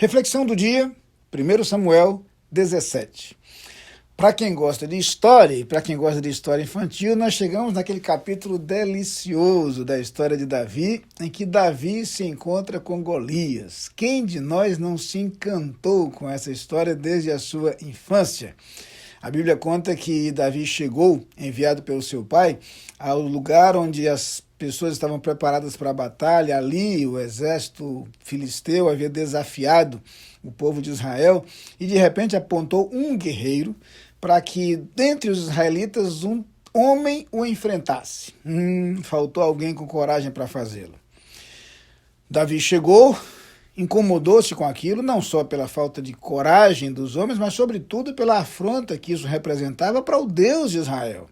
Reflexão do dia, 1 Samuel 17. Para quem gosta de história e para quem gosta de história infantil, nós chegamos naquele capítulo delicioso da história de Davi, em que Davi se encontra com Golias. Quem de nós não se encantou com essa história desde a sua infância? A Bíblia conta que Davi chegou, enviado pelo seu pai, ao lugar onde as pessoas estavam preparadas para a batalha. Ali o exército filisteu havia desafiado o povo de Israel e de repente apontou um guerreiro para que dentre os israelitas um homem o enfrentasse. Faltou alguém com coragem para fazê-lo. Davi chegou, incomodou-se com aquilo, não só pela falta de coragem dos homens, mas sobretudo pela afronta que isso representava para o Deus de Israel.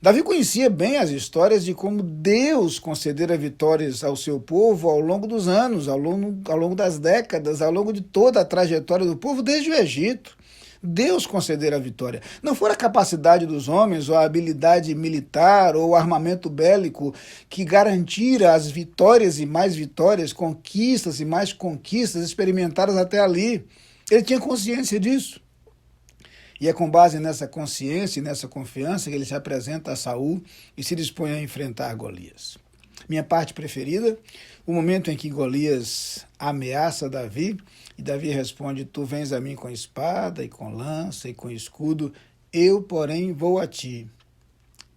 Davi conhecia bem as histórias de como Deus concedera vitórias ao seu povo ao longo dos anos, ao longo das décadas, ao longo de toda a trajetória do povo desde o Egito. Deus concedera a vitória. Não foi a capacidade dos homens, ou a habilidade militar, ou o armamento bélico que garantira as vitórias e mais vitórias, conquistas e mais conquistas experimentadas até ali. Ele tinha consciência disso. E é com base nessa consciência e nessa confiança que ele se apresenta a Saul e se dispõe a enfrentar Golias. Minha parte preferida, o momento em que Golias ameaça Davi, e Davi responde: tu vens a mim com espada e com lança e com escudo, eu, porém, vou a ti,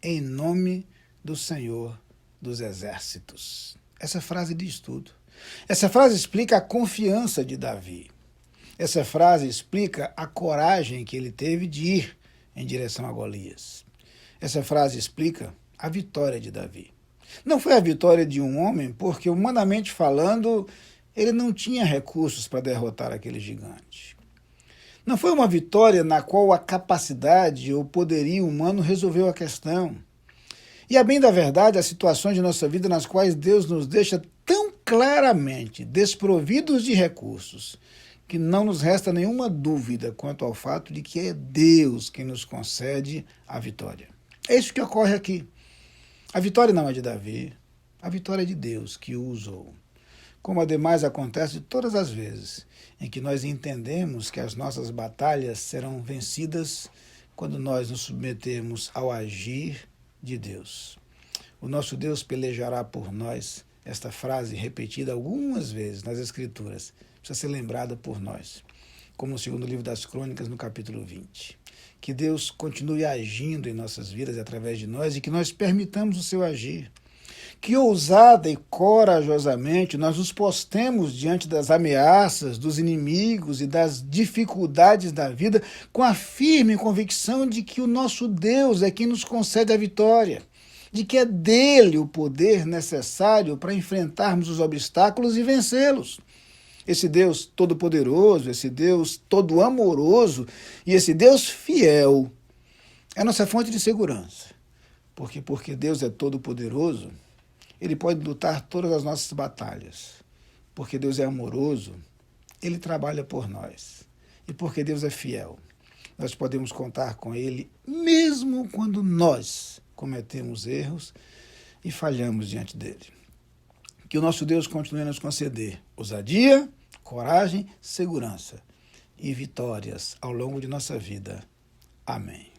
em nome do Senhor dos Exércitos. Essa frase diz tudo. Essa frase explica a confiança de Davi. Essa frase explica a coragem que ele teve de ir em direção a Golias. Essa frase explica a vitória de Davi. Não foi a vitória de um homem, porque, humanamente falando, ele não tinha recursos para derrotar aquele gigante. Não foi uma vitória na qual a capacidade ou poderio humano resolveu a questão. E, a bem da verdade, as situações de nossa vida nas quais Deus nos deixa tão claramente desprovidos de recursos, que não nos resta nenhuma dúvida quanto ao fato de que é Deus quem nos concede a vitória. É isso que ocorre aqui. A vitória não é de Davi, a vitória é de Deus que o usou. Como ademais acontece todas as vezes em que nós entendemos que as nossas batalhas serão vencidas quando nós nos submetemos ao agir de Deus. O nosso Deus pelejará por nós. Esta frase repetida algumas vezes nas Escrituras precisa ser lembrada por nós, como no segundo livro das Crônicas, no capítulo 20. Que Deus continue agindo em nossas vidas e através de nós e que nós permitamos o seu agir. Que ousada e corajosamente nós nos postemos diante das ameaças, dos inimigos e das dificuldades da vida com a firme convicção de que o nosso Deus é quem nos concede a vitória, de que é dele o poder necessário para enfrentarmos os obstáculos e vencê-los. Esse Deus todo-poderoso, esse Deus todo-amoroso e esse Deus fiel é a nossa fonte de segurança. Porque Deus é todo-poderoso, Ele pode lutar todas as nossas batalhas. Porque Deus é amoroso, Ele trabalha por nós. E porque Deus é fiel, nós podemos contar com Ele mesmo quando nós cometemos erros e falhamos diante dele. Que o nosso Deus continue a nos conceder ousadia, coragem, segurança e vitórias ao longo de nossa vida. Amém.